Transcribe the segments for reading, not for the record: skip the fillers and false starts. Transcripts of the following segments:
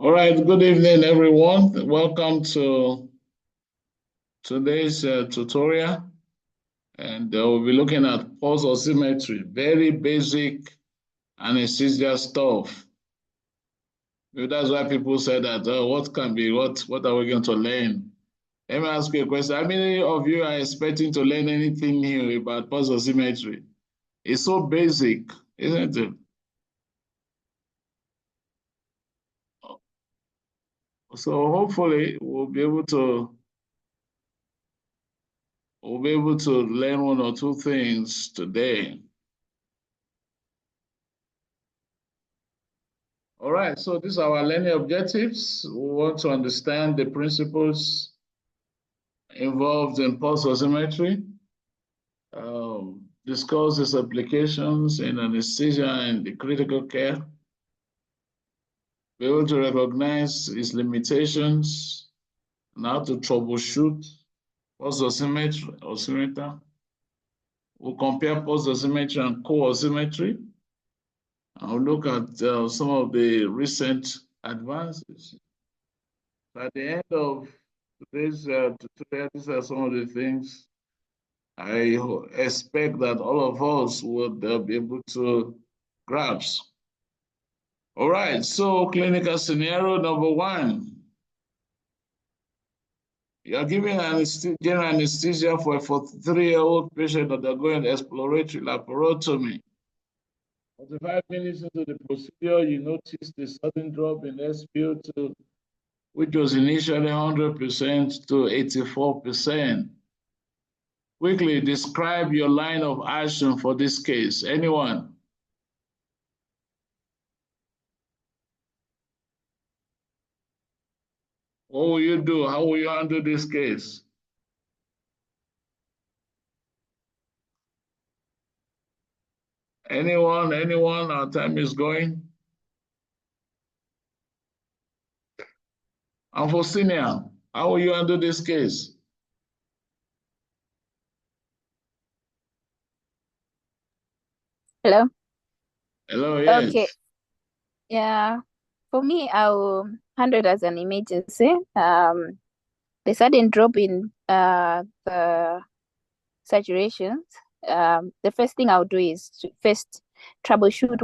All right, good evening, everyone. Welcome to today's tutorial. And we'll be looking at pulse oximetry, very basic anesthesia stuff. Maybe that's why people say that, what are we going to learn? Let me ask you a question. How many of you are expecting to learn anything new about pulse oximetry? It's so basic, isn't it? So hopefully we'll be able to learn one or two things today. All right, so these are our learning objectives. We want to understand the principles involved in pulse oximetry, discuss its applications in anesthesia and the critical care, be able to recognize its limitations, and how to troubleshoot pulse oximeter. We'll compare pulse oximetry and co-oximetry. I'll look at some of the recent advances. At the end of today's tutorial, these are some of the things I expect that all of us would be able to grasp. All right, so clinical scenario number one. You're giving general anesthesia for a 43-year-old patient undergoing exploratory laparotomy. 45 minutes into the procedure, you notice the sudden drop in SpO2, which was initially 100% to 84%. Quickly describe your line of action for this case. Anyone? What will you do? How will you handle this case? Anyone? Our time is going. And for senior, how will you handle this case? Hello? Hello, yes. Okay. Yeah. For me, I will handle it as an emergency. The sudden drop in the saturations. The first thing I'll do is to first troubleshoot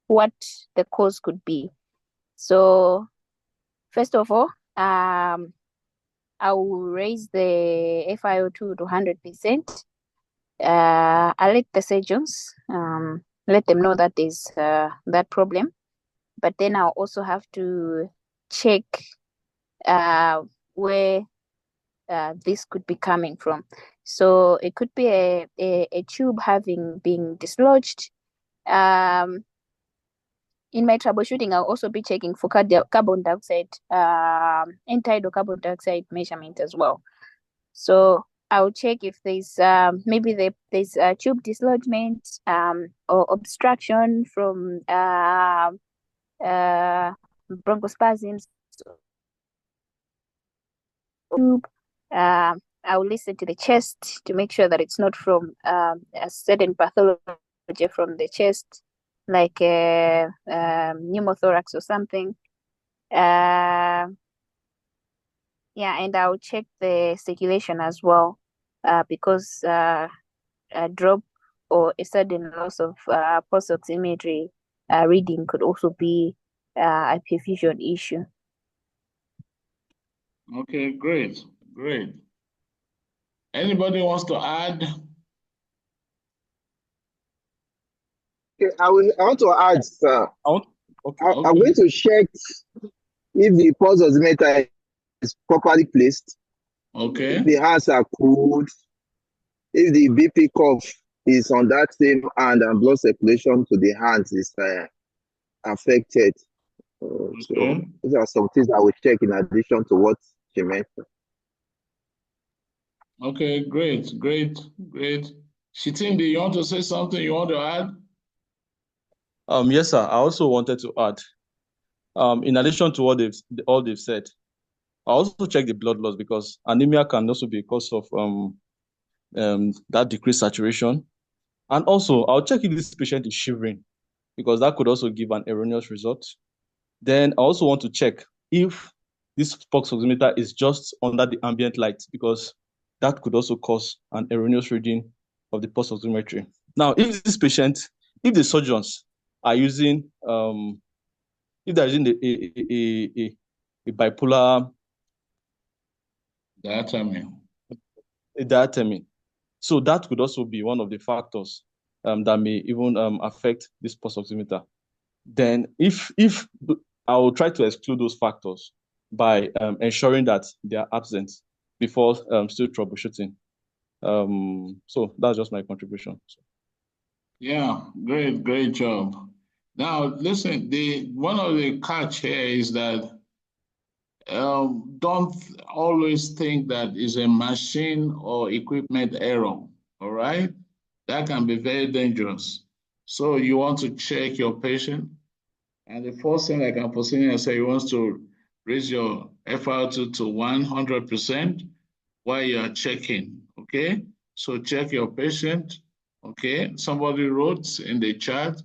what the cause could be. So first of all, I will raise the FiO2 to 100%. I'll let the surgeons let them know that there's that problem. But then I'll also have to check where this could be coming from. So it could be a tube having been dislodged. In my troubleshooting, I'll also be checking for carbon dioxide, end-tidal carbon dioxide measurement as well. So I'll check if there's maybe there's a tube dislodgement or obstruction from bronchospasms. Tube. I will listen to the chest to make sure that it's not from a certain pathology from the chest, like pneumothorax or something. Yeah, and I'll check the circulation as well, because a drop or a sudden loss of pulse oximetry reading could also be a perfusion issue. Okay, great. Anybody wants to add? Okay, I want to add, sir. Okay. I'm going to check if the pulse oximeter is properly placed. Okay. If the hands are cooled, if the BP cuff is on that same hand and blood circulation to the hands is affected. Okay. So these are some things I will check in addition to what she mentioned. Okay, great. Shitindi, you want to say something? You want to add? Yes, sir. I also wanted to add, in addition to all they've said, I also check the blood loss because anemia can also be a cause of that decreased saturation. And also, I'll check if this patient is shivering because that could also give an erroneous result. Then I also want to check if this pulse oximeter is just under the ambient light, because that could also cause an erroneous reading of the pulse oximetry. Now, if this patient, if the surgeons are using, if they're using a bipolar diathermy, so that could also be one of the factors that may even affect this pulse oximeter. Then if I will try to exclude those factors by ensuring that they are absent before still troubleshooting. So that's just my contribution. Yeah, great job. Now, listen, one of the catch here is that don't always think that is a machine or equipment error, all right? That can be very dangerous. So you want to check your patient, and the first thing I can foresee and say, you want to raise your FiO2 to 100% while you are checking, okay? So check your patient, okay? Somebody wrote in the chat,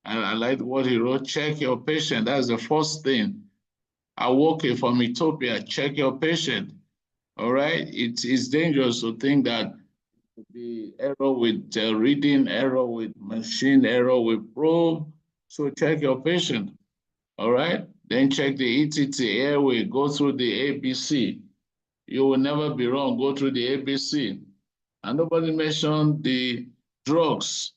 and I like what he wrote, check your patient. That's the first thing. Awoke from Ethiopia, check your patient, all right? It is dangerous to think that the error with reading, error with machine, error with probe. So check your patient, all right? Then check the ETT airway, go through the ABC. You will never be wrong, go through the ABC. And nobody mentioned the drugs.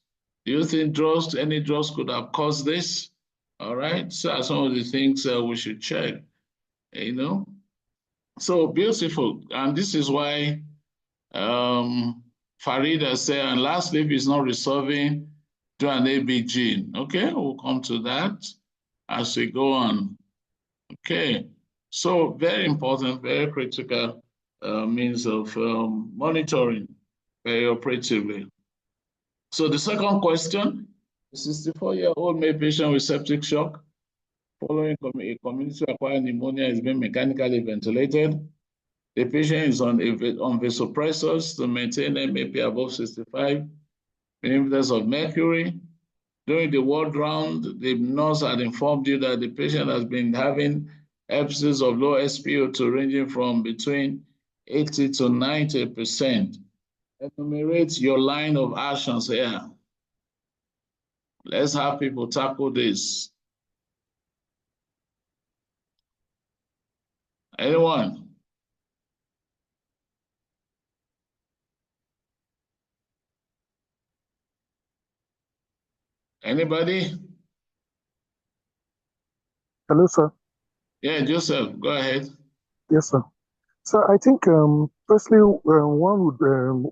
Do you think any drugs could have caused this? All right, so some of the things we should check, you know? So beautiful, and this is why Farida said, and lastly, if it's not resolving, do an AB gene. Okay, we'll come to that as we go on. Okay, so very important, very critical means of monitoring perioperatively. So the second question, a 64-year-old male patient with septic shock following a community-acquired pneumonia is being mechanically ventilated. The patient is on vasopressors to maintain MAP above 65 millimeters of mercury. During the ward round, the nurse had informed you that the patient has been having episodes of low SpO2 ranging from between 80 to 90%. Enumerate your line of actions here. Let's have people tackle this. Anyone? Anybody? Hello, sir. Yeah, Joseph, go ahead. Yes, sir. So I think, firstly, one would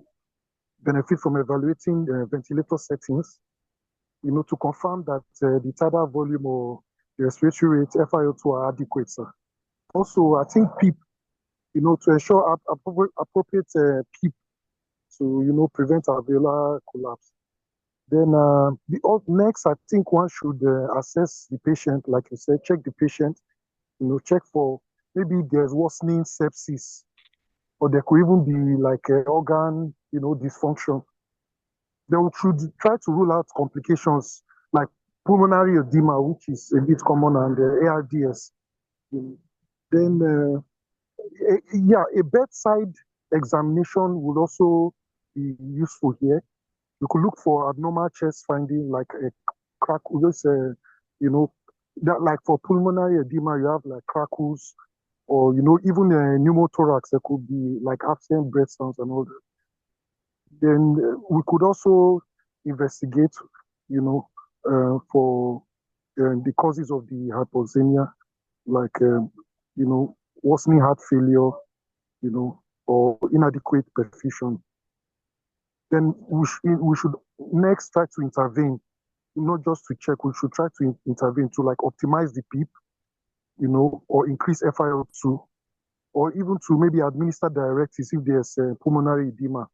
benefit from evaluating ventilator settings, to confirm that the tidal volume or the respiratory rate, FiO2, are adequate, sir. Also, I think PEEP, to ensure appropriate PEEP to, prevent alveolar collapse. Then next, I think one should assess the patient, like you said, check the patient, check for maybe there's worsening sepsis, or there could even be like organ, dysfunction. Then we should try to rule out complications like pulmonary edema, which is a bit common, and ARDS. Then, a bedside examination would also be useful here. You could look for abnormal chest finding, like a crack, that like for pulmonary edema, you have like crackles, or, even a pneumothorax, there could be like absent breath sounds and all that. Then we could also investigate, for the causes of the hypoxemia, like, worsening heart failure, or inadequate perfusion. Then we should next try to intervene, not just to check, we should try to intervene to like optimize the PEEP, or increase FiO2, or even to maybe administer directives if there's pulmonary edema,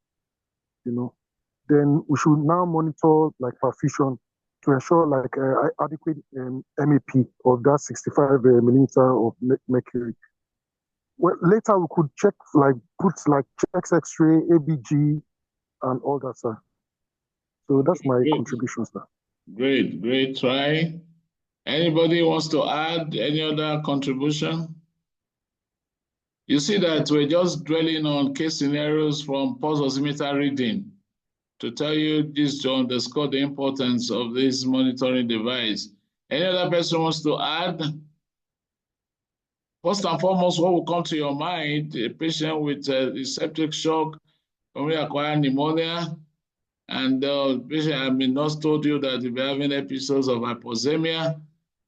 Then we should now monitor like perfusion to ensure like adequate MAP of that 65 millimeter of mercury. Well, later we could check checks X-ray, ABG, and all that, sir. So that's my contribution, sir. Great try. Anybody wants to add any other contribution? You see that we're just dwelling on case scenarios from pulse oximeter reading to tell you this to underscore the importance of this monitoring device. Any other person wants to add? First and foremost, what will come to your mind, a patient with septic shock, pulmonary acquired pneumonia, and the patient, I mean, nurse told you that if you're having episodes of hypoxemia,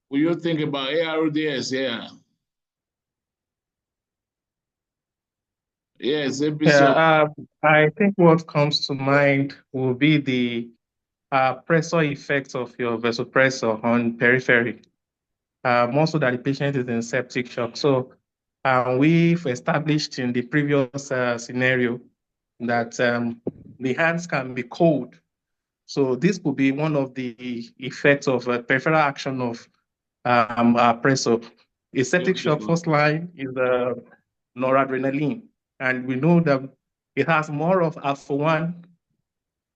will you think about ARDS? Yeah. Yes, episode. Yeah, I think what comes to mind will be the pressure effect of your vasopressor on periphery. More so that the patient is in septic shock. So we've established in the previous scenario that the hands can be cold. So this could be one of the effects of peripheral action of pressor. A septic shock first line is noradrenaline, and we know that it has more of alpha-1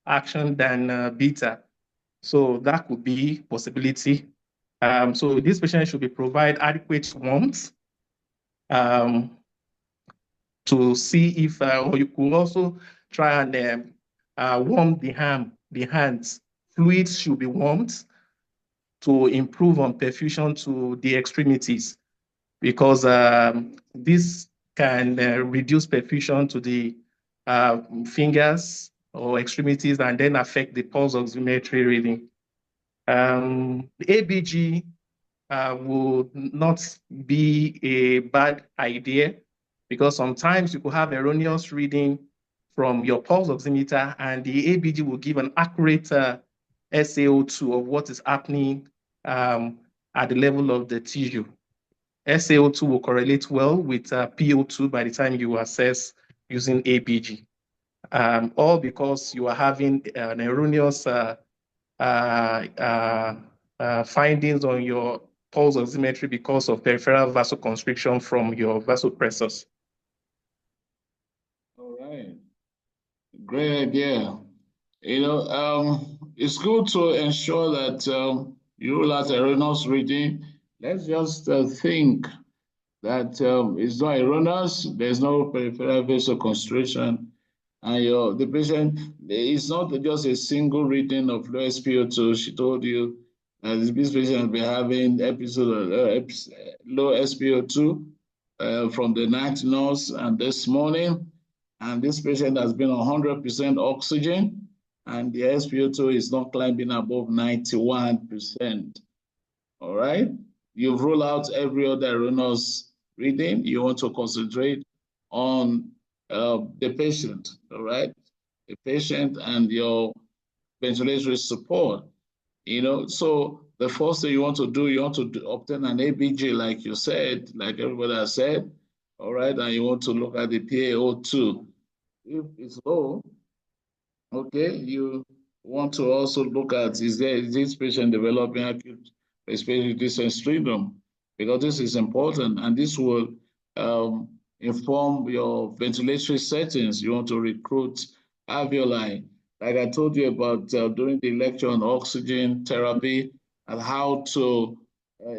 action than beta. So that could be possibility. So this patient should be provided adequate warmth to see if, or you could also try and warm the hands. Fluids should be warmed to improve on perfusion to the extremities, because this can reduce perfusion to the fingers or extremities and then affect the pulse oximetry reading. The ABG would not be a bad idea, because sometimes you could have erroneous reading from your pulse oximeter, and the ABG will give an accurate SaO2 of what is happening at the level of the tissue. SaO2 will correlate well with PO2 by the time you assess using ABG. All because you are having an erroneous findings on your pulse oximetry because of peripheral vasoconstriction from your vasopressors. All right. Great idea. It's good to ensure that you rule out erroneous reading. Let's just think that it's not erroneous, there's no peripheral vasoconstriction, and the patient, it's not just a single reading of low SpO2. She told you that this patient has been having episode of low SpO2 from the night nurse and this morning, and this patient has been on 100% oxygen, and the SpO2 is not climbing above 91%. All right? You've ruled out every other erroneous reading. You want to concentrate on the patient, all right? The patient and your ventilatory support, So the first thing you want to do, you want to obtain an ABG, like you said, like everybody has said, all right? And you want to look at the PaO2. If it's low, okay, you want to also look at, is this patient developing acute respiratory distress syndrome? Because this is important, and this will inform your ventilatory settings. You want to recruit alveoli. Like I told you about during the lecture on oxygen therapy and how to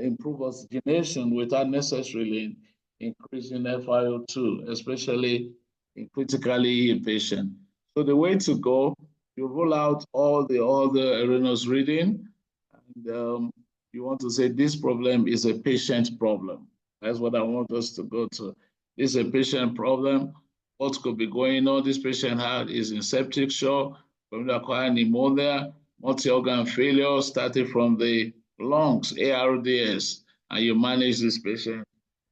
improve oxygenation without necessarily increasing FiO2, especially in critically ill patient. So the way to go, you rule out all the other erroneous reading, and you want to say this problem is a patient problem. That's what I want us to go to. This is a patient problem. What could be going on? This patient is in septic shock, pulmonary acquired pneumonia, multi-organ failure, starting from the lungs, ARDS, and you manage this patient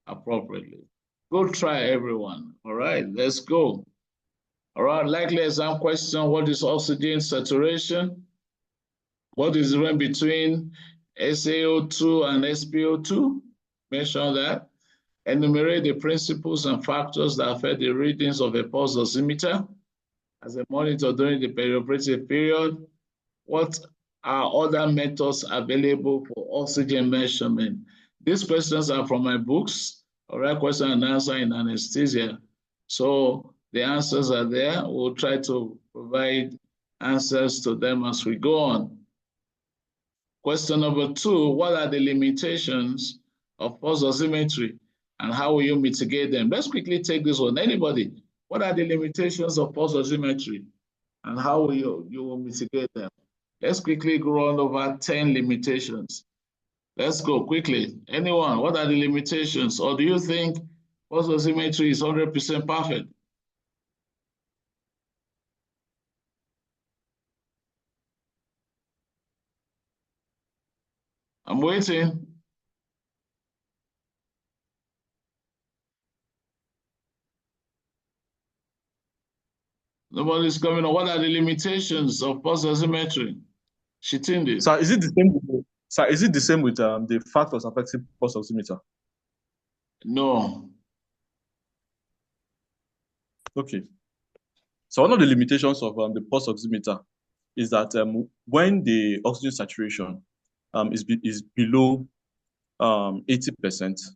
appropriately. Go try, everyone. All right, let's go. All right, likely exam question: what is oxygen saturation? What is the difference between SaO2 and SpO2? Mention that. Enumerate the principles and factors that affect the readings of a pulse oximeter as a monitor during the perioperative period. What are other methods available for oxygen measurement? These questions are from my books, all right, question and answer in Anaesthesia. So the answers are there. We'll try to provide answers to them as we go on. Question number 2, what are the limitations of pulse oximetry and how will you mitigate them? Let's quickly take this one. Anybody, what are the limitations of pulse oximetry and how will you will mitigate them? Let's quickly go on over 10 limitations. Let's go quickly. Anyone, what are the limitations? Or do you think pulse oximetry is 100% perfect? I'm waiting. Nobody's coming on. What are the limitations of pulse oximetry? Shitindi. Sir, is it the same with, sir, is it the same with the factors affecting pulse oximeter? No. Okay. So one of the limitations of the pulse oximeter is that when the oxygen saturation is below 80%,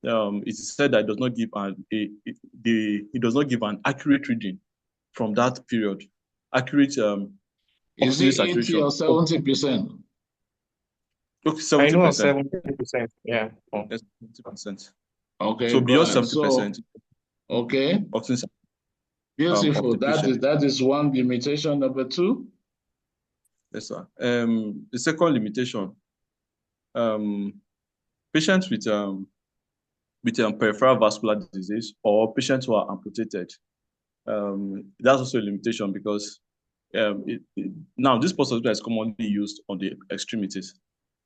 it is said that it does not give it does not give an accurate reading from that period. Accurate Is oxygen it 80 saturation. or 70%? Okay, I know 70%. 70%. Yeah. Oh. Yes, 70%. Okay. So beyond go ahead. 70%. So, okay. Oxygen Beautiful. of the patient. That is one limitation. Number 2. Yes, sir. The second limitation, patients with peripheral vascular disease or patients who are amputated, that's also a limitation because now this pulse oximeter is commonly used on the extremities,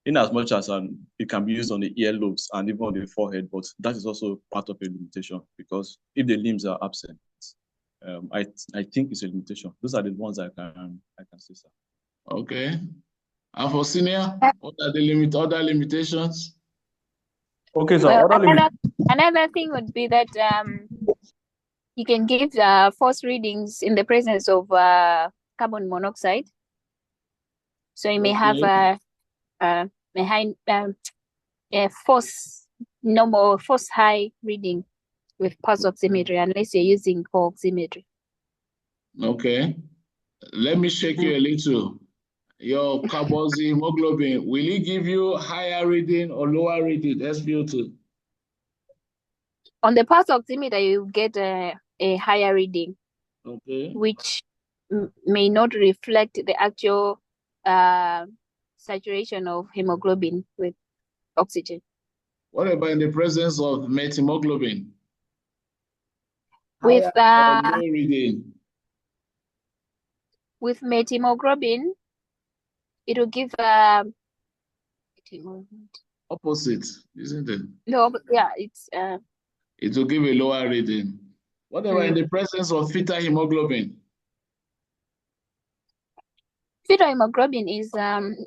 in as much as it can be used on the earlobes and even on the forehead, but that is also part of a limitation because if the limbs are absent, I think it's a limitation. Those are the ones I can say, sir. Okay. And for senior, what are the other limitations? Okay, so Well, another thing would be that you can give false readings in the presence of carbon monoxide. So you may have a false high reading with pulse oximetry unless you're using co-oximetry. Okay. Let me shake you a little. Your carboxy hemoglobin, will it give you higher reading or lower reading, SpO2? On the pulse oximeter, you get a higher reading, okay, which may not reflect the actual saturation of hemoglobin with oxygen. What about in the presence of methemoglobin? With low reading? With methemoglobin, it will give opposite, isn't it? No, yeah, it's it will give a lower reading. What about in the presence of fetal hemoglobin? Fetal hemoglobin is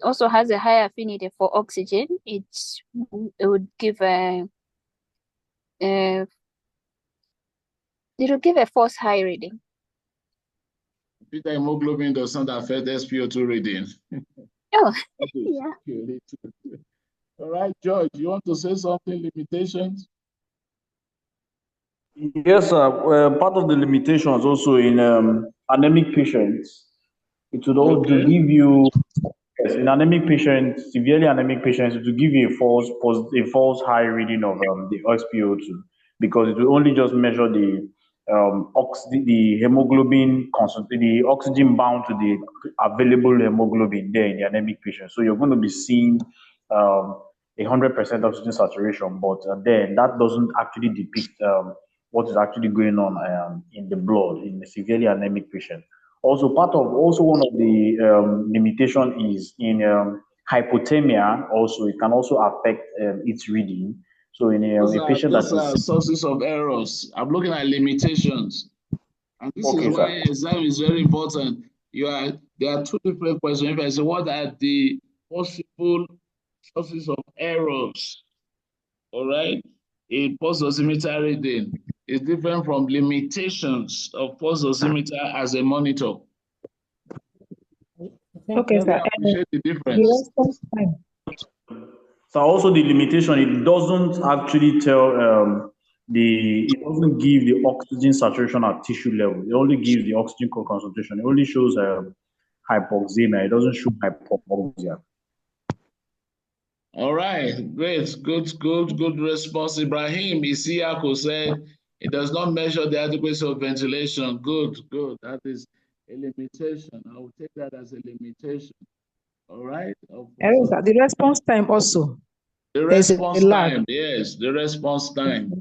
also has a higher affinity for oxygen. It would give it will give a false high reading. Fetal hemoglobin does not affect SpO2 reading. Oh, yeah. All right, George, you want to say something? Limitations? Yes, sir. Part of the limitations also in anemic patients, it would also give you, yes, in anemic patients, severely anemic patients, it will give you a false high reading of the SpO2 because it will only just measure the hemoglobin the oxygen bound to the available hemoglobin there in the anemic patient. So you're going to be seeing 100% oxygen saturation, but then that doesn't actually depict what is actually going on in the blood in a severely anemic patient. Also, one of the limitation is in hypothermia. Also, it can also affect its reading. So in a patient those are sources of errors. I'm looking at limitations, and this is why exam is very important. There are two different questions. If I say what are the possible sources of errors, all right, a pulse oximeter reading is different from limitations of pulse oximeter as a monitor. Okay, sir. Appreciate the difference. So also the limitation, it doesn't actually tell it doesn't give the oxygen saturation at tissue level. It only gives the oxygen concentration. It only shows hypoxemia. It doesn't show hypoxia. All right, great, good response. Ibrahim Isiako said it does not measure the adequacy of ventilation. Good. That is a limitation. I will take that as a limitation. All right. The response time also. The response time, yes, the response time.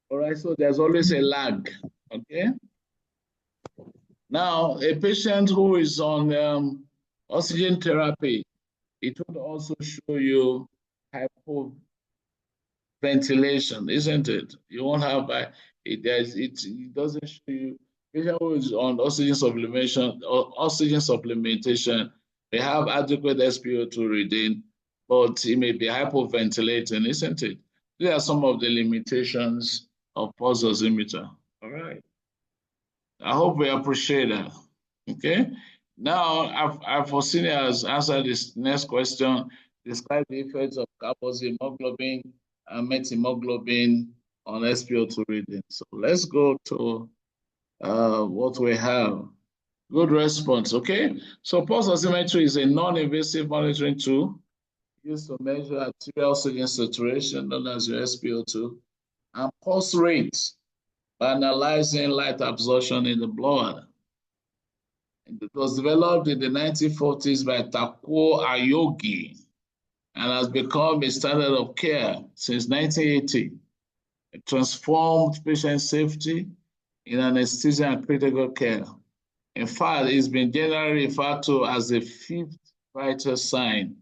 All right, so there's always a lag. Okay. Now, a patient who is on oxygen therapy, it would also show you hypoventilation, isn't it? You won't have it doesn't show you. Patient who is on oxygen supplementation, they have adequate SpO2 reading, but it may be hypoventilating, isn't it? These are some of the limitations of pulse oximeter. All right. I hope we appreciate that. Okay. Now, Alfonsina has answered this next question. Describe the effects of carboxyhemoglobin and methemoglobin on SpO2 reading. So let's go to what we have. Good response. Okay. So pulse oximetry is a non-invasive monitoring tool used to measure arterial oxygen saturation, known as your SpO2, and pulse rate by analyzing light absorption in the blood. It was developed in the 1940s by Takuo Ayogi and has become a standard of care since 1980. It transformed patient safety in anesthesia and critical care. In fact, it's been generally referred to as the fifth vital sign.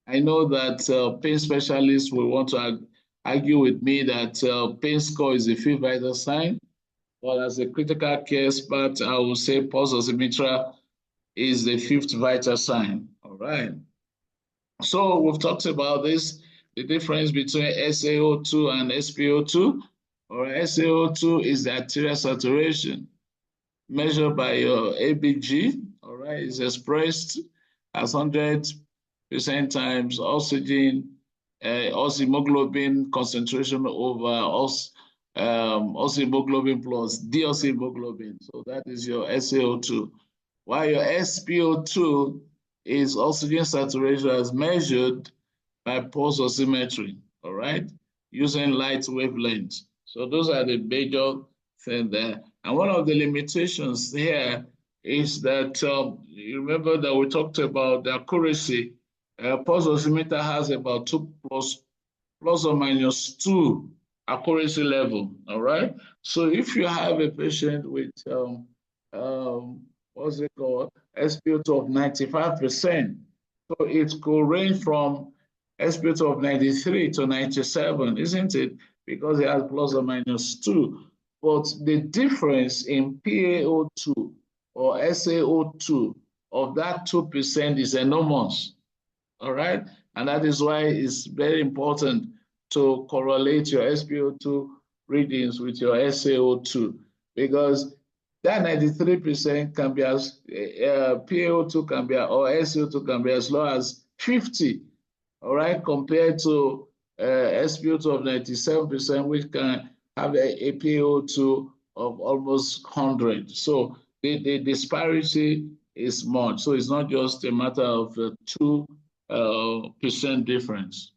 I know that pain specialists will want to argue with me that pain score is the fifth vital sign. But as a critical care expert, I will say pulse oximeter is the fifth vital sign. All right. So we've talked about this, the difference between SaO2 and SpO2. Or SaO2 is the arterial saturation measured by your ABG. All right, it's expressed as 100% times oxygen, oxyhemoglobin concentration over oxyhemoglobin plus deoxyhemoglobin. So that is your SaO2. While your SpO2 is oxygen saturation as measured by pulse oximetry, all right, using light wavelengths. So those are the major things there. And one of the limitations here is that you remember that we talked about the accuracy. Pulse oximeter has about 2 plus or minus 2 accuracy level, all right? So if you have a patient with, what's it called, SpO2 of 95%, so it could range from SpO2 of 93 to 97, isn't it? Because it has plus or minus 2. But the difference in PaO2 or SaO2 of that 2% is enormous, all right? And that is why it's very important to correlate your SpO2 readings with your SaO2, because that 93% can be as, PaO2 can be, or SaO2 can be as low as 50, all right, compared to SpO2 of 97%, which can have a PaO2 of almost 100. So the disparity is much. So it's not just a matter of 2% difference.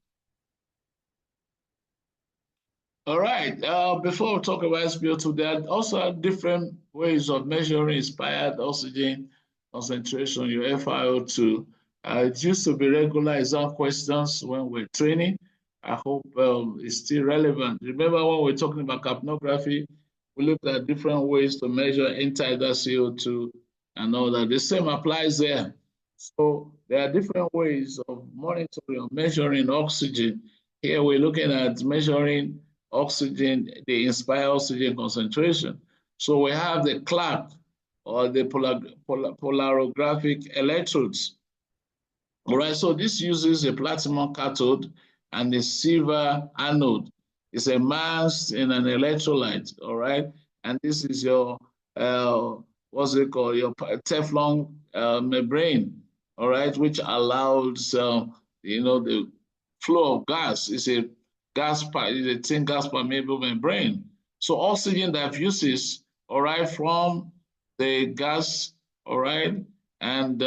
All right, before we talk about SpO2, there are also different ways of measuring inspired oxygen concentration, your FiO2. It used to be regular exam questions when we're training. I hope it's still relevant. Remember when we're talking about capnography, we looked at different ways to measure end-tidal CO2 and all that. The same applies there. So there are different ways of monitoring or measuring oxygen. Here we're looking at measuring oxygen, the inspired oxygen concentration. So we have the CLAP, or the polarographic electrodes. All right, so this uses a platinum cathode and a silver anode. It's immersed in an electrolyte, all right? And this is your, what's it called, your Teflon membrane, all right, which allows, you know, the flow of gas. It's a thin gas permeable membrane. So oxygen diffuses, all right, from the gas, all right, and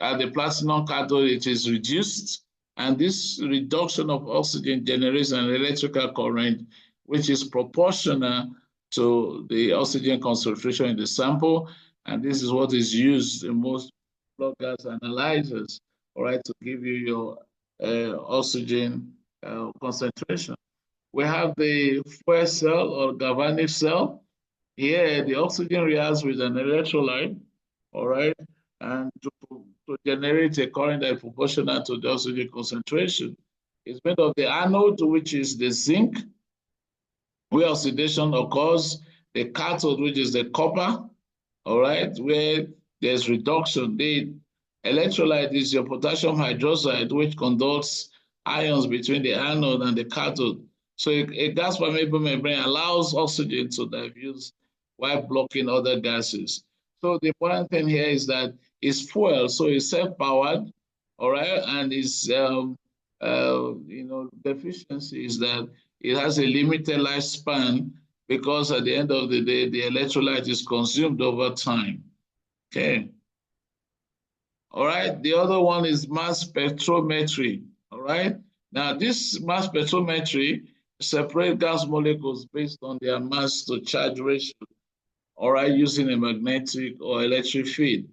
at the platinum cathode, it is reduced, And this reduction of oxygen generates an electrical current, which is proportional to the oxygen concentration in the sample. And this is what is used in most blood gas analyzers, all right, to give you your oxygen concentration. We have the fuel cell or galvanic cell. Here, the oxygen reacts with an electrolyte, all right, and to generate a current that is proportional to the oxygen concentration. It's made of the anode, which is the zinc, where oxidation occurs, the cathode, which is the copper, all right, where there's reduction. The electrolyte is your potassium hydroxide, which conducts ions between the anode and the cathode. So a gas permeable membrane allows oxygen to diffuse while blocking other gases. So the important thing here is that it's fuel, so it's self-powered, all right, and its deficiency is that it has a limited lifespan because at the end of the day, the electrolyte is consumed over time. Okay. All right. The other one is mass spectrometry. All right. Now, this mass spectrometry separates gas molecules based on their mass to charge ratio, all right, using a magnetic or electric field.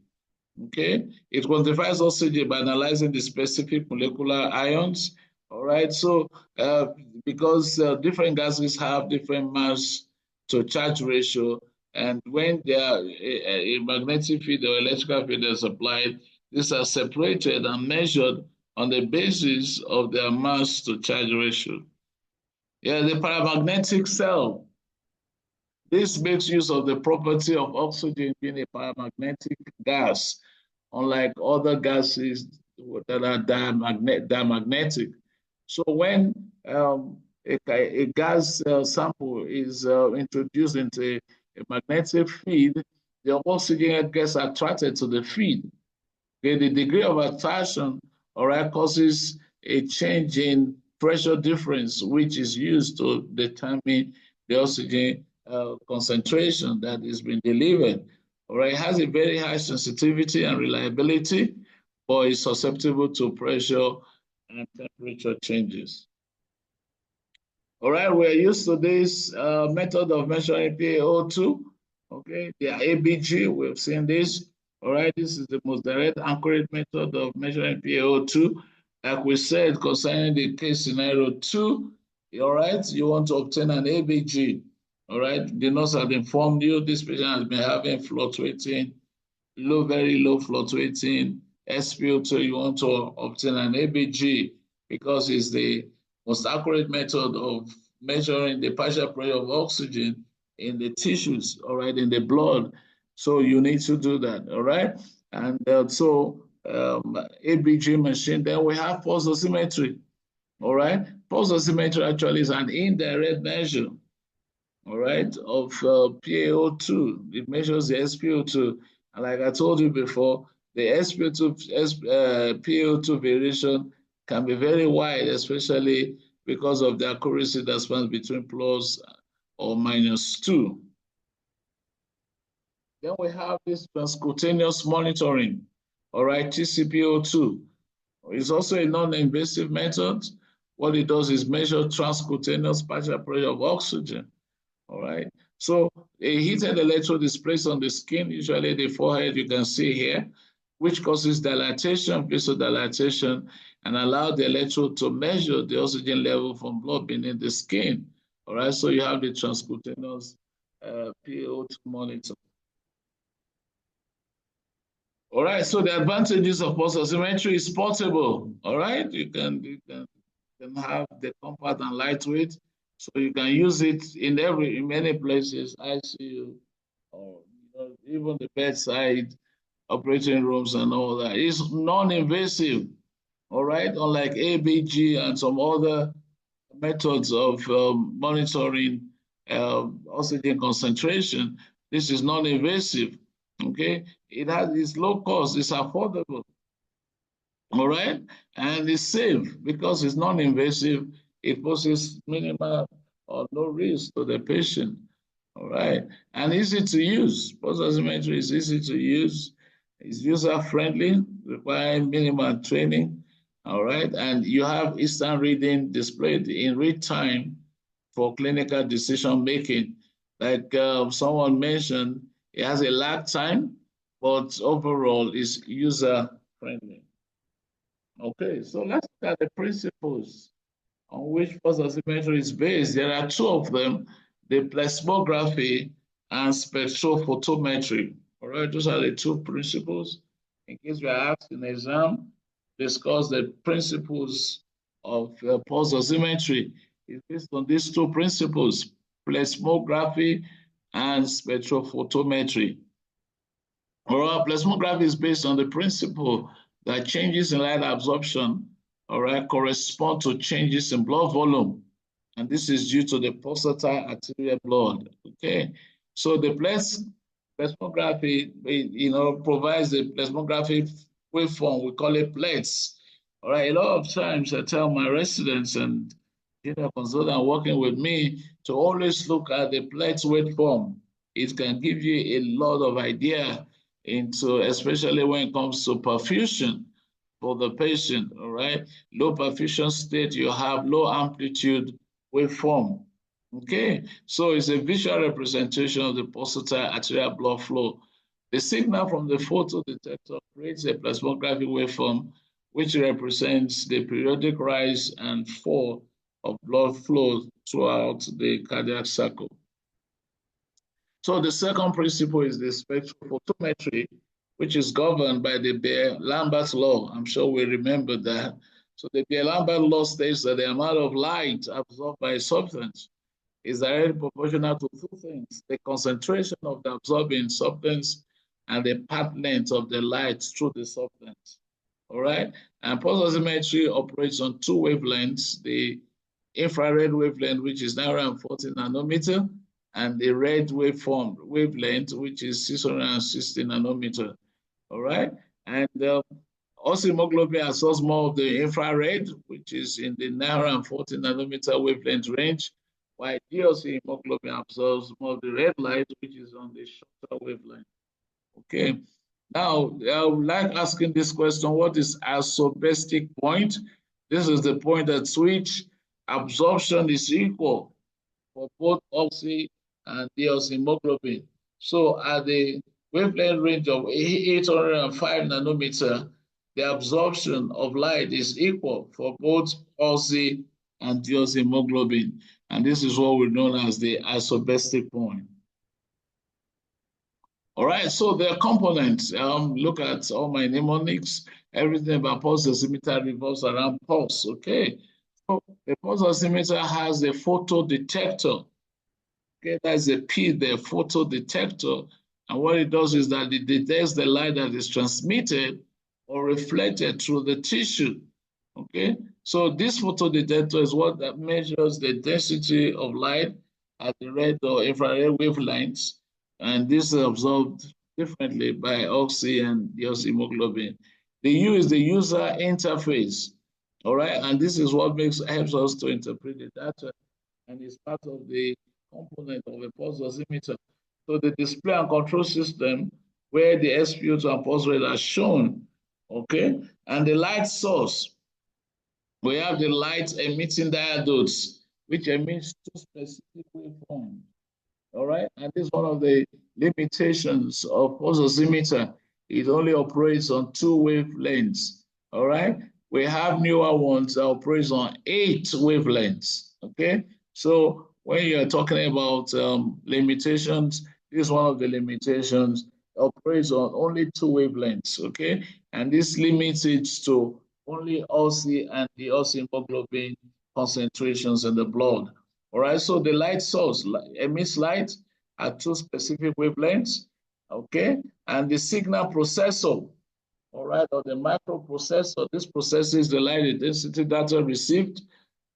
Okay. It quantifies oxygen by analyzing the specific molecular ions. All right. So, because different gases have different mass to charge ratio, and when they are a magnetic field or electrical field is applied, these are separated and measured on the basis of their mass to charge ratio. Yeah, the paramagnetic cell. This makes use of the property of oxygen being a paramagnetic gas, unlike other gases that are diamagnetic. So when a gas sample is introduced into a magnetic field, the oxygen gets attracted to the field. Okay, the degree of attraction, all right, causes a change in pressure difference, which is used to determine the oxygen concentration that is being delivered. All right, it has a very high sensitivity and reliability, but is susceptible to pressure and temperature changes. All right, we're used to this method of measuring PaO2. Okay, the ABG, we've seen this. All right, this is the most direct accurate method of measuring PaO2. Like we said, concerning the case scenario 2, all right, you want to obtain an ABG. All right, the nurse has informed you this patient has been having fluctuating, very low fluctuating SpO2. You want to obtain an ABG because it's the most accurate method of measuring the partial pressure of oxygen in the tissues, all right, in the blood. So you need to do that, all right? And ABG machine, then we have pulse oximetry, all right? Pulse oximetry actually is an indirect measure, all right, of PaO2. It measures the SpO2. And like I told you before, the PaO2 variation can be very wide, especially because of the accuracy that spans between plus or -2. Then we have this transcutaneous monitoring, all right, TCPO2. It's also a non-invasive method. What it does is measure transcutaneous partial pressure of oxygen, all right? So a heated electrode is placed on the skin, usually the forehead, you can see here, which causes dilatation, vasodilatation, and allow the electrode to measure the oxygen level from blood beneath the skin. All right, so you have the transcutaneous PaO2 monitor. All right, so the advantages of pulse oximetry is portable. All right, you can have the compact and lightweight, so you can use it in many places, ICU, or even the bedside, operating rooms and all that. It's non-invasive, all right? Unlike ABG and some other methods of monitoring oxygen concentration, this is non-invasive, okay? It's low cost, it's affordable, all right? And it's safe because it's non-invasive. It poses minimal or no risk to the patient, all right? And easy to use. Pulse oximetry is easy to use. It's user-friendly, requiring minimal training, All right, and you have instant reading displayed in real time for clinical decision making. Like someone mentioned, it has a lag time, but overall is user friendly. Okay, so let's look at the principles on which pulse oximetry is based. There are two of them, the plethysmography and spectrophotometry. All right, those are the two principles. In case we are asked in the exam, discuss the principles of pulse oximetry. It's based on these two principles, plethysmography and spectrophotometry. Oral plethysmography is based on the principle that changes in light absorption, all right, correspond to changes in blood volume. And this is due to the pulsatile arterial blood. Okay. So the plethysmography, provides the plethysmography waveform. We call it pleths. All right. A lot of times I tell my residents and junior consultant working with me to always look at the pleths waveform. It can give you a lot of idea into, especially when it comes to perfusion for the patient, all right? Low perfusion state, you have low amplitude waveform, okay? So it's a visual representation of the pulsatile arterial blood flow. The signal from the photodetector creates a plethysmographic waveform, which represents the periodic rise and fall of blood flow throughout the cardiac cycle. So the second principle is the spectrophotometry, which is governed by the Beer-Lambert law. I'm sure we remember that. So the Beer-Lambert law states that the amount of light absorbed by a substance is directly proportional to two things: the concentration of the absorbing substance and the path length of the light through the substance. All right? And pulse oximetry operates on two wavelengths: the infrared wavelength, which is 940 nanometer, and the red wavelength, which is 660 nanometer. All right. And oxyhemoglobin absorbs more of the infrared, which is in the 940 nanometer wavelength range, while deoxyhemoglobin absorbs more of the red light, which is on the shorter wavelength. Okay. Now, I would like asking this question: what is isobestic point? This is the point at which absorption is equal for both oxy and deoxyhemoglobin. So at the wavelength range of 805 nanometer, the absorption of light is equal for both oxy and deoxyhemoglobin. And this is what we know as the isobestic point. All right, so the components, look at all my mnemonics, everything about pulse oximeter revolves around pulse, okay? So the pulse oximeter has a photodetector. Okay, that's a P there, photodetector. And what it does is that it detects the light that is transmitted or reflected through the tissue. Okay, so this photodetector is what that measures the density of light at the red or infrared wavelengths. And this is absorbed differently by oxy and deoxyhemoglobin. The U is the user interface. All right, and this is what helps us to interpret the data, and is part of the component of a pulse oximeter. So the display and control system, where the SpO2 and pulse rate are shown, okay, and the light source, we have the light emitting diodes, which emits two specific waveforms. All right, and this is one of the limitations of pulse oximeter. It only operates on two wavelengths. All right, we have newer ones that operate on 8 wavelengths. Okay, so when you're talking about limitations, this is one of the limitations. It operates on only 2 wavelengths. Okay, and this limits it to only oxy and deoxyhemoglobin concentrations in the blood. All right, so the light source emits light at 2 specific wavelengths, okay? And the signal processor, all right, or the microprocessor, this processes the light intensity data received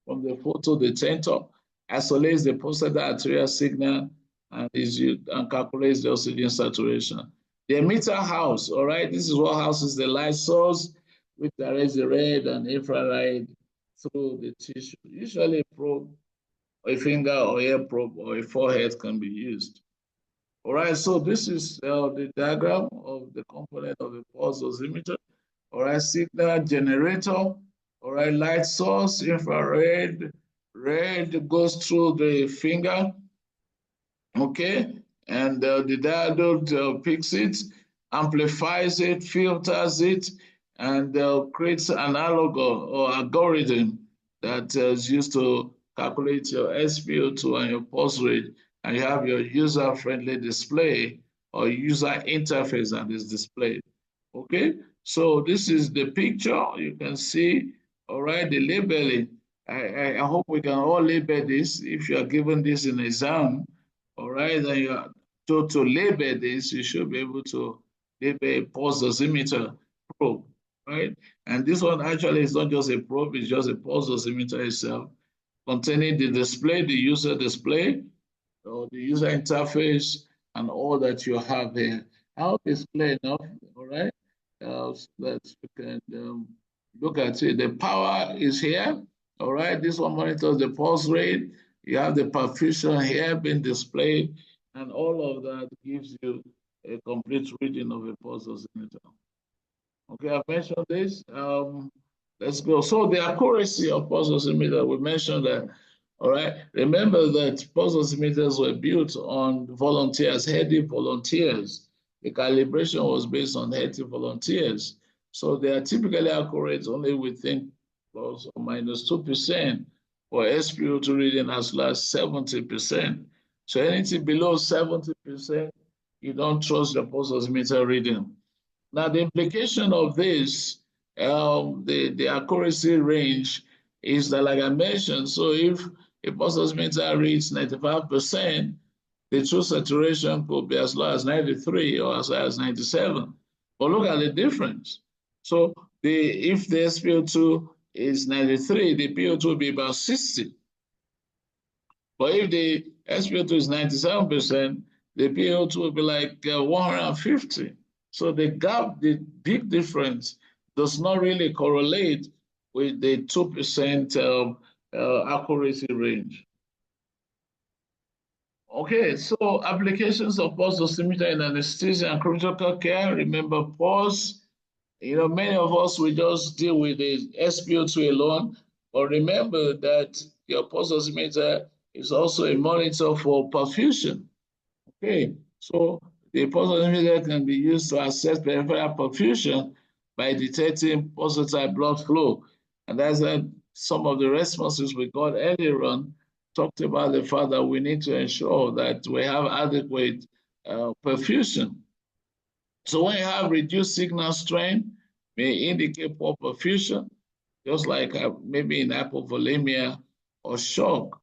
from the photodetector, isolates the pulsatile arterial signal, and calculates the oxygen saturation. The emitter house, all right, this is what houses the light source, which directs the red and infrared through the tissue. Usually a probe, a finger or ear probe or a forehead can be used. All right, so this is the diagram of the component of the pulse oximeter. All right, signal generator, All right, light source, infrared, red goes through the finger, okay? And the diode picks it, amplifies it, filters it, and creates an analog or algorithm that is used to calculate your SpO2 and your pulse rate, and you have your user-friendly display or user interface that is displayed. Okay, so this is the picture. You can see, all right, the labeling. I hope we can all label this. If you are given this in exam, all right, then you are told to label this, you should be able to label a pulse oximeter probe, right? And this one actually is not just a probe, it's just a pulse oximeter itself, containing the display, the user display, or the user interface, and all that you have here. I hope it's clear enough, all right? So that you can look at it. The power is here, all right? This one monitors the pulse rate. You have the perfusion here being displayed, and all of that gives you a complete reading of a pulse oximeter. Okay, I mentioned this. Let's go. So the accuracy of pulse oximeter, we mentioned that. All right. Remember that pulse oximeters were built on volunteers, healthy volunteers. The calibration was based on healthy volunteers. So they are typically accurate only within plus or minus 2% for SpO2 reading as low as 70%. So anything below 70%, you don't trust the pulse oximeter reading. Now, the implication of this, the accuracy range is that, like I mentioned, so if a pulse oximeter reads 95%, the true saturation could be as low as 93 or as high as 97. But look at the difference. So if the SpO2 is 93, the PO2 will be about 60. But if the SpO2 is 97%, the PO2 will be like 150. So the gap, the big difference, does not really correlate with the 2% accuracy range. Okay, so applications of pulse oximeter in anesthesia and critical care. Remember, pulse. Many of us will just deal with the SpO2 alone, but remember that your pulse oximeter is also a monitor for perfusion. Okay, so the pulse oximeter can be used to assess peripheral perfusion by detecting pulsatile blood flow. And that's some of the responses we got earlier on talked about the fact that we need to ensure that we have adequate perfusion. So when you have reduced signal strength, may indicate poor perfusion, just like maybe in hypovolemia or shock.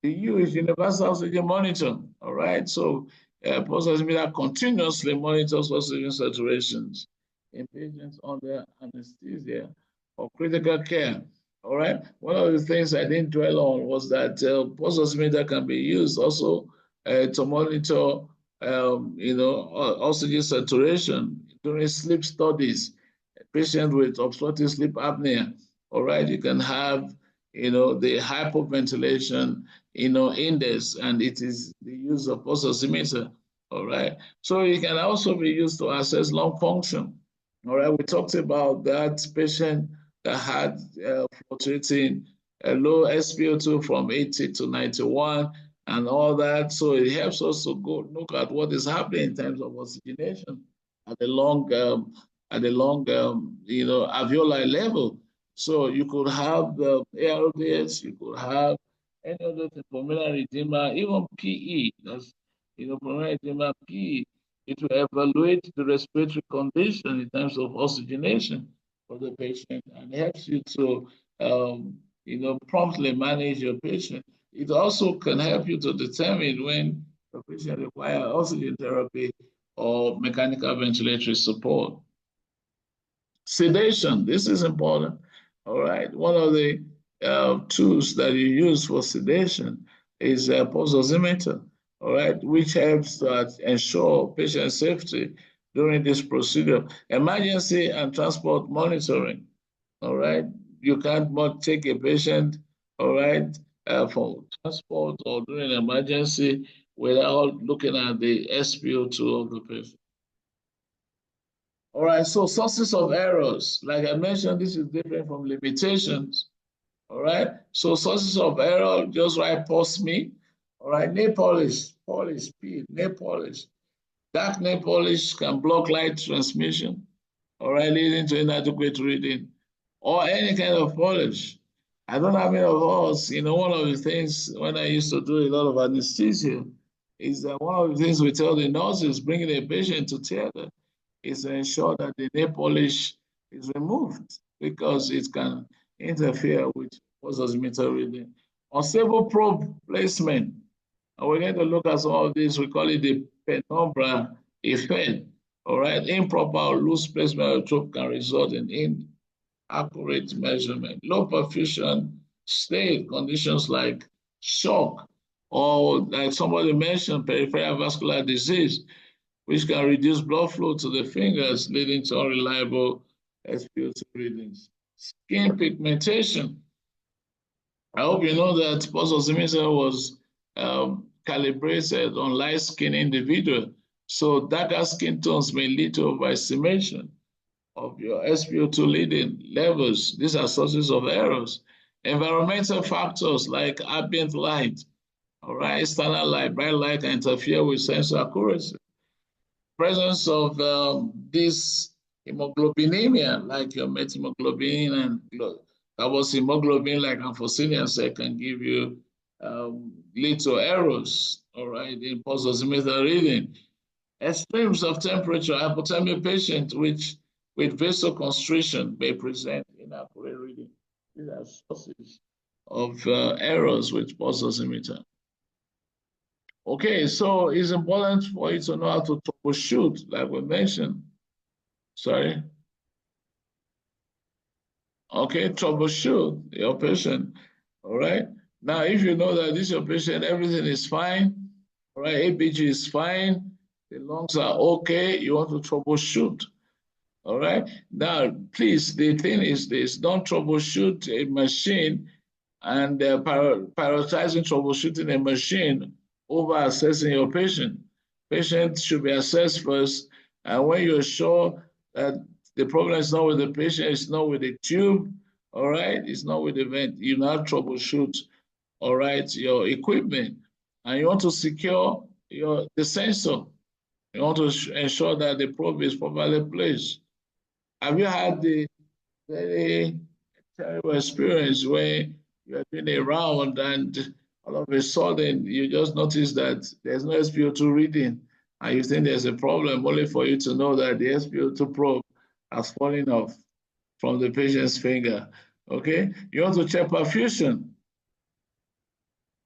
The U is universal oxygen monitor, all right? So pulse oximeter continuously monitors oxygen saturations in patients under anesthesia or critical care, all right? One of the things I didn't dwell on was that pulse oximeter can be used also to monitor, oxygen saturation during sleep studies. Patients with obstructive sleep apnea, all right? You can have the hypoventilation, index, and it is the use of pulse oximeter, all right? So it can also be used to assess lung function, all right? We talked about that patient that had fluctuating low SpO2 from 80 to 91 and all that. So it helps us to go look at what is happening in terms of oxygenation at the lung, alveoli level. So you could have the ARDS, you could have any other thing, pulmonary edema, even PE. That's pulmonary edema, PE. It will evaluate the respiratory condition in terms of oxygenation for the patient and helps you to promptly manage your patient. It also can help you to determine when the patient requires oxygen therapy or mechanical ventilatory support. Sedation, this is important. All right, one of the tools that you use for sedation is a pulse oximeter, all right, which helps to ensure patient safety during this procedure. Emergency and transport monitoring, all right. You can't take a patient, all right, for transport or during an emergency without looking at the SpO2 of the patient. All right, so sources of errors, like I mentioned, this is different from limitations. All right, so sources of error, just write pause me. All right, nail polish, P, nail polish. Dark nail polish can block light transmission, all right, leading to inadequate reading, or any kind of polish. I don't have any of us, one of the things when I used to do a lot of anesthesia is that one of the things we tell the nurses bringing a patient to theater is to ensure that the nail polish is removed because it can interfere with pulse oximeter reading. Unstable probe placement, and we're going to look at some of this. We call it the penumbra effect. All right, improper or loose placement of probe can result in inaccurate measurement. Low perfusion state conditions like shock, or like somebody mentioned, peripheral vascular disease, which can reduce blood flow to the fingers, leading to unreliable SpO2 readings. Skin pigmentation. I hope you know that pulse oximeter was calibrated on light-skinned individual. So darker skin tones may lead to overestimation of your SpO2 reading levels. These are sources of errors. Environmental factors like ambient light, all right, external light, bright light can interfere with sensor accuracy. Presence of this hemoglobinemia, like your methemoglobin and carboxyhemoglobin, like amphocytin, can give you lead to errors, all right, in pulse oximeter reading. Extremes of temperature, hypothermia patient with vasoconstriction may present inaccurate reading. These are sources of errors with pulse oximeter. Okay, so it's important for you to know how to troubleshoot, like we mentioned. Sorry. Okay, troubleshoot your patient. All right. Now, if you know that this is your patient, everything is fine. All right, ABG is fine. The lungs are okay. You want to troubleshoot. All right. Now, please, the thing is this: don't troubleshoot a machine and prioritizing troubleshooting a machine over assessing your patient. Patient should be assessed first, and when you're sure that the problem is not with the patient, it's not with the tube, all right, it's not with the vent, you now troubleshoot, all right, your equipment, and you want to secure the sensor. You want to ensure that the probe is properly placed. Have you had the very terrible experience where you're doing a round and all of a sudden you just notice that there's no SpO2 reading and you think there's a problem, only for you to know that the SpO2 probe has fallen off from the patient's finger? Okay, you want to check perfusion.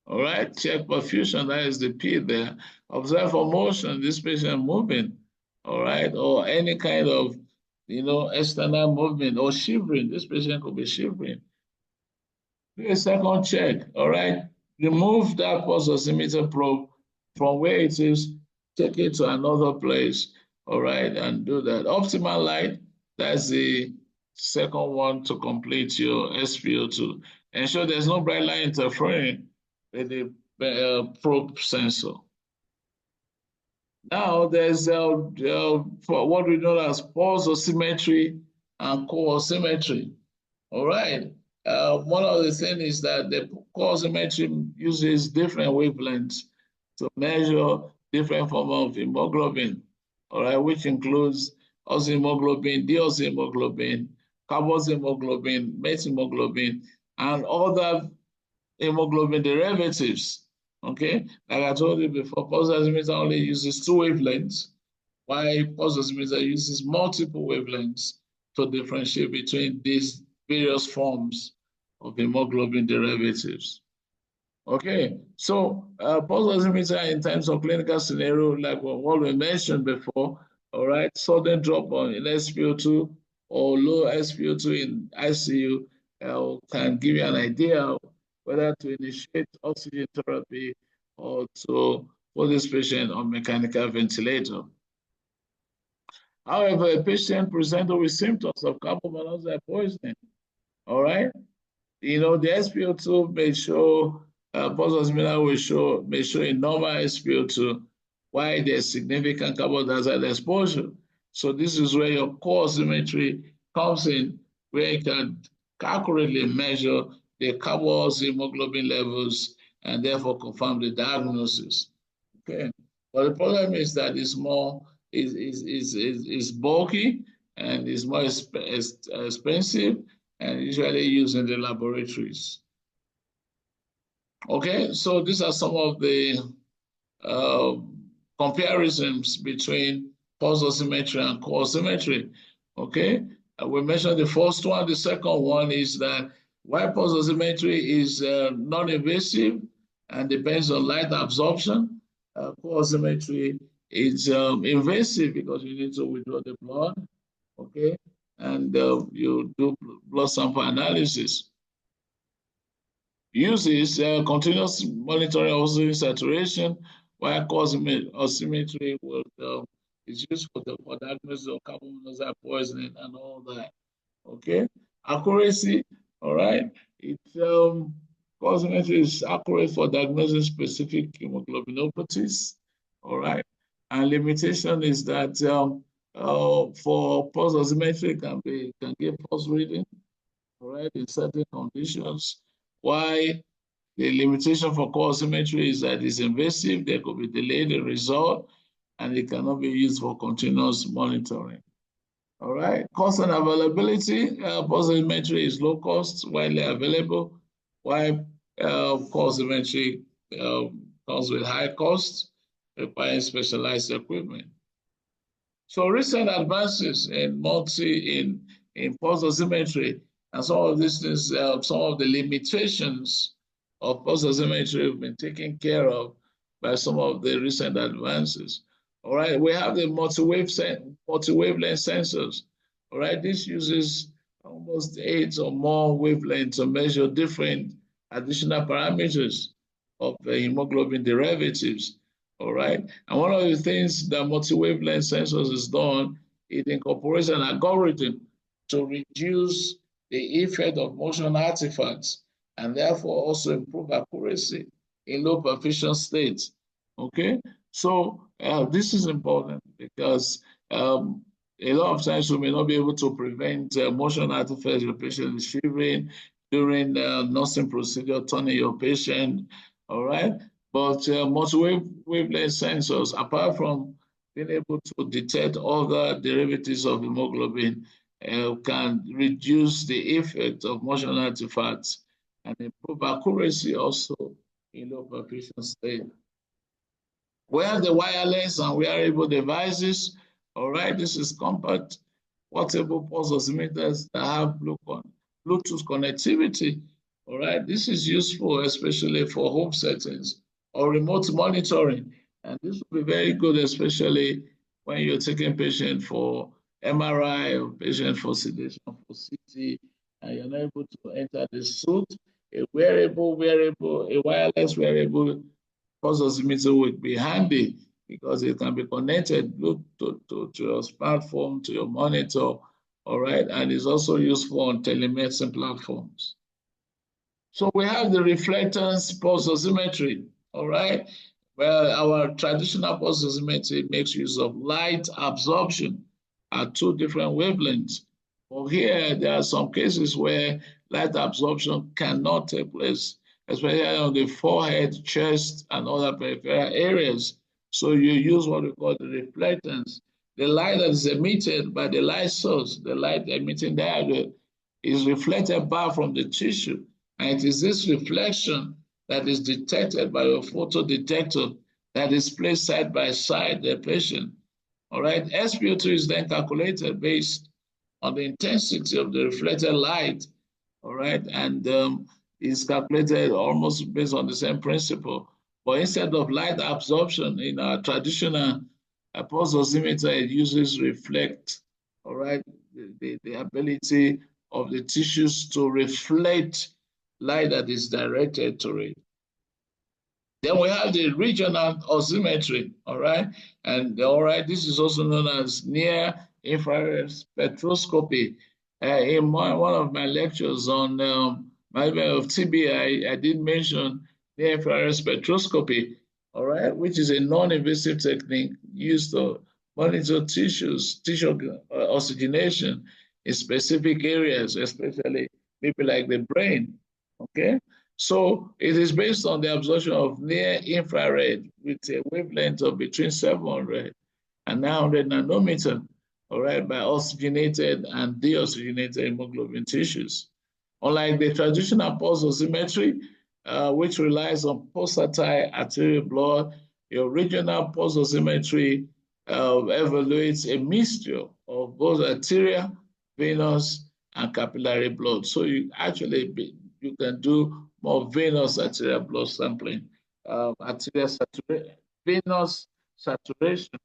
All right, check perfusion, that is the P there. Observe for motion, this patient moving, all right, or any kind of external movement or shivering. This patient could be shivering. Do a second check, all right? Remove that pulse oximeter probe from where it is, take it to another place, all right, and do that. Optimal light, that's the second one to complete your SpO2. Ensure there's no bright light interfering with the probe sensor. Now there's what we know as pulse oximetry and co-oximetry. All right. One of the things is that the co-oximetry uses different wavelengths to measure different forms of hemoglobin, all right, which includes oxyhemoglobin, deoxyhemoglobin, carboxyhemoglobin, methemoglobin, and other hemoglobin derivatives. Okay, like I told you before, pulse oximeter only uses 2 wavelengths, while pulse oximeter uses multiple wavelengths to differentiate between these various forms of hemoglobin derivatives. Okay, so pulse oximeter in terms of clinical scenario, like what we mentioned before, all right, sudden drop in SpO2 or low SpO2 in ICU can give you an idea whether to initiate oxygen therapy or to put this patient on mechanical ventilator. However, a patient presented with symptoms of carbon monoxide poisoning, all right, the SpO2 may show, pulse oximeter may show a normal SpO2 while there's significant carbon dioxide exposure. So this is where your co-oximetry comes in, where you can accurately measure the carboxy hemoglobin levels and therefore confirm the diagnosis. Okay, but the problem is that it's more is bulky and is more expensive and usually used in the laboratories. Okay, so these are some of the comparisons between pulse oximetry and co-oximetry. Okay, we mentioned the first one. The second one is that while pulse oximetry is non-invasive and depends on light absorption, co-oximetry is invasive because you need to withdraw the blood. Okay, and you do blood sample analysis. Uses continuous monitoring of oxygen saturation, while co-oximetry is used for diagnosis of carbon monoxide poisoning and all that. Okay, accuracy. All right, co-oximetry is accurate for diagnosing specific hemoglobinopathies. All right, and limitation is that for pulse oximetry can give false reading. All right, in certain conditions. Why the limitation for co-oximetry is that it's invasive, there could be delayed in result, and it cannot be used for continuous monitoring. All right, cost and availability. Pulse oximetry is low cost, widely available, while co-oximetry comes with high cost, requiring specialized equipment. So recent advances in pulse oximetry and some of these things, some of the limitations of pulse oximetry have been taken care of by some of the recent advances. All right, we have the multi-wavelength sensors. All right, this uses almost 8 or more wavelengths to measure different additional parameters of the hemoglobin derivatives. All right, and one of the things that multi-wavelength sensors has done, it incorporates an algorithm to reduce the effect of motion artifacts and therefore also improve accuracy in low perfusion states. Okay, so this is important because a lot of times we may not be able to prevent motion artifacts. Your patient is shivering during nursing procedure, turning your patient. All right, but multi-wavelength sensors, apart from being able to detect other derivatives of hemoglobin, can reduce the effect of motion artifacts and improve accuracy also in low perfusion state. We have the wireless and wearable devices. All right, this is compact portable pulse oximeters that have Bluetooth connectivity. All right, this is useful especially for home settings or remote monitoring. And this will be very good, especially when you're taking patient for MRI or patient for sedation for CT, and you're not able to enter the suit. A wireless wearable pulse oximeter would be handy because it can be connected to your smartphone, to your monitor, all right? And it's also useful on telemedicine platforms. So we have the reflectance pulse oximetry, all right? Well, our traditional pulse oximetry makes use of light absorption at 2 different wavelengths. But here, there are some cases where light absorption cannot take place, especially on the forehead, chest, and other peripheral areas. So you use what we call the reflectance. The light that is emitted by the light source, the light emitting diode, is reflected back from the tissue. And it is this reflection that is detected by your photo detector that is placed side by side the patient. All right, SpO2 is then calculated based on the intensity of the reflected light. All right, and is calculated almost based on the same principle. But instead of light absorption in our traditional pulse oximeter, it uses reflect, all right, the ability of the tissues to reflect light that is directed to it. Then we have the regional oximetry, all right? And all right, this is also known as near infrared spectroscopy. In one of my lectures on management of TB, I did mention near infrared spectroscopy, all right, which is a non-invasive technique used to monitor tissue oxygenation in specific areas, especially maybe like the brain, okay? So it is based on the absorption of near infrared with a wavelength of between 700 and 900 nanometer, all right, by oxygenated and deoxygenated hemoglobin tissues. Unlike the traditional pulse oximetry, which relies on pulsatile arterial blood, your regional pulse oximetry evaluates a mixture of both arterial, venous, and capillary blood. So you can do more venous arterial blood sampling, venous saturation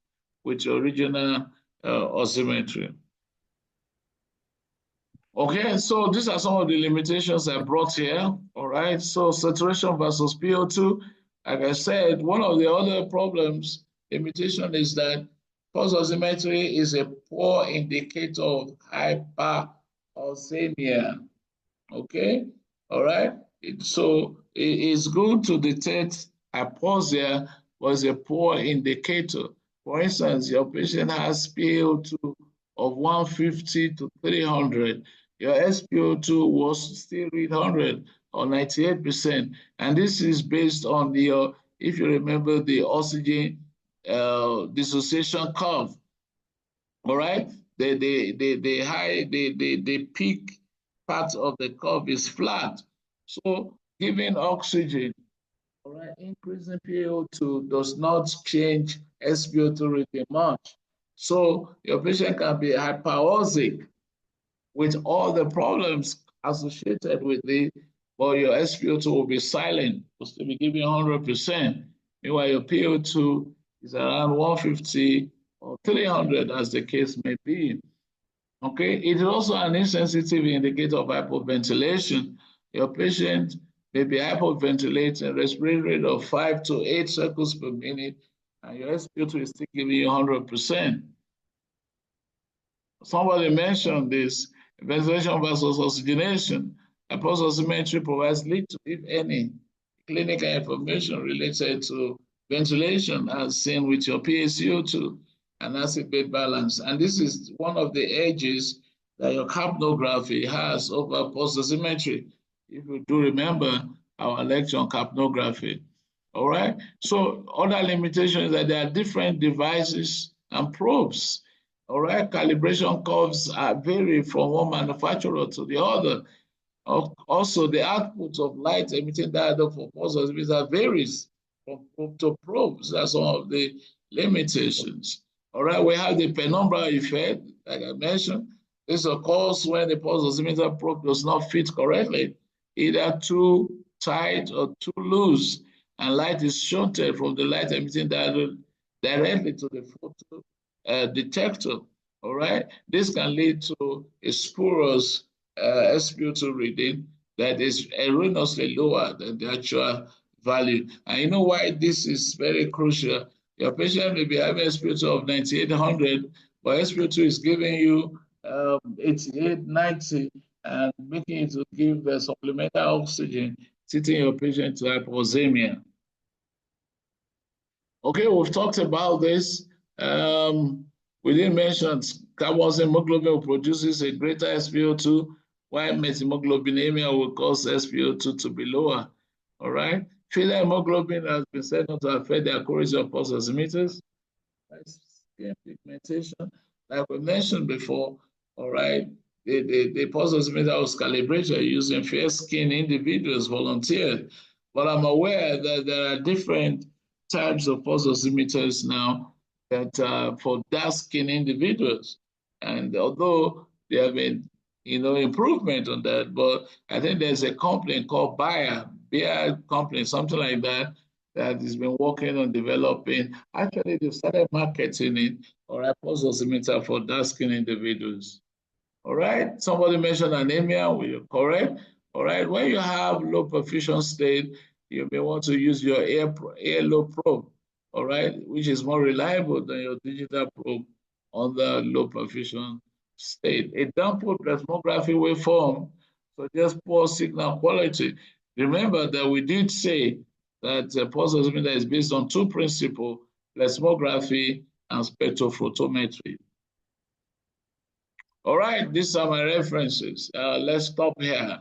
with your regional oximetry. Okay, so these are some of the limitations I brought here. All right, so saturation versus PO2. Like I said, one of the other problems, limitation, is that pulse oximetry is a poor indicator of hyperoxemia. Okay, all right. So it is good to detect hypoxia, but it's a poor indicator. For instance, your patient has PO2 of 150 to 300. Your SpO2 was still 800 or 98%. And this is based on the, if you remember, the oxygen dissociation curve. All right, the peak part of the curve is flat. So giving oxygen, all right, increasing PO2 does not change SpO2 reading much. So your patient can be hyperoxic with all the problems associated with it, but your SpO2 will be silent, will still be giving 100%. Meanwhile, your PO2 is around 150 or 300, as the case may be. Okay, it is also an insensitive indicator of hypoventilation. Your patient may be hypoventilating, respiratory rate of 5 to 8 cycles per minute, and your SpO2 is still giving you 100%. Somebody mentioned this, ventilation versus oxygenation. A pulse oximetry provides little, if any, clinical information related to ventilation, as seen with your PaCO2 and acid-base balance. And this is one of the edges that your capnography has over pulse oximetry, if you do remember our lecture on capnography. All right, so other limitations is that there are different devices and probes. All right, calibration curves vary from one manufacturer to the other. Also, the output of light emitting diode for pulse oximeter varies from probe to probe. That's some of the limitations. All right, we have the penumbra effect, like I mentioned. This occurs when the pulse oximeter probe does not fit correctly, either too tight or too loose, and light is shunted from the light emitting diode directly to the photo detector. All right, this can lead to a spurious SpO2 reading that is erroneously lower than the actual value. And you know why this is very crucial? Your patient may be having SpO2 of 9800, but SpO2 is giving you 88, 90, and making it to give supplemental oxygen, treating your patient to hypoxemia. Okay, we've talked about this. We didn't mention carbon hemoglobin produces a greater SpO2, while methemoglobinemia will cause SpO2 to be lower. All right. Fetal hemoglobin has been said not to affect the accuracy of pulse oximeters. Skin pigmentation, like we mentioned before. All right. The pulse oximeter was calibrated using fair-skinned individuals, volunteered. But I'm aware that there are different types of pulse oximeters now that for dark-skinned individuals. And although there have been, improvement on that, but I think there's a company called Bayer company, something like that, that has been working on developing. Actually, they've started marketing it, or a pulse oximeter for dark-skinned individuals. All right, somebody mentioned anemia, you're correct. All right, when you have low perfusion state, you may want to use your airflow probe, all right, which is more reliable than your digital probe on the low perfusion state. A dampened plethysmography waveform suggests poor signal quality. Remember that we did say that pulse oximeter is based on two principles, plethysmography and spectrophotometry. All right, these are my references. Let's stop here.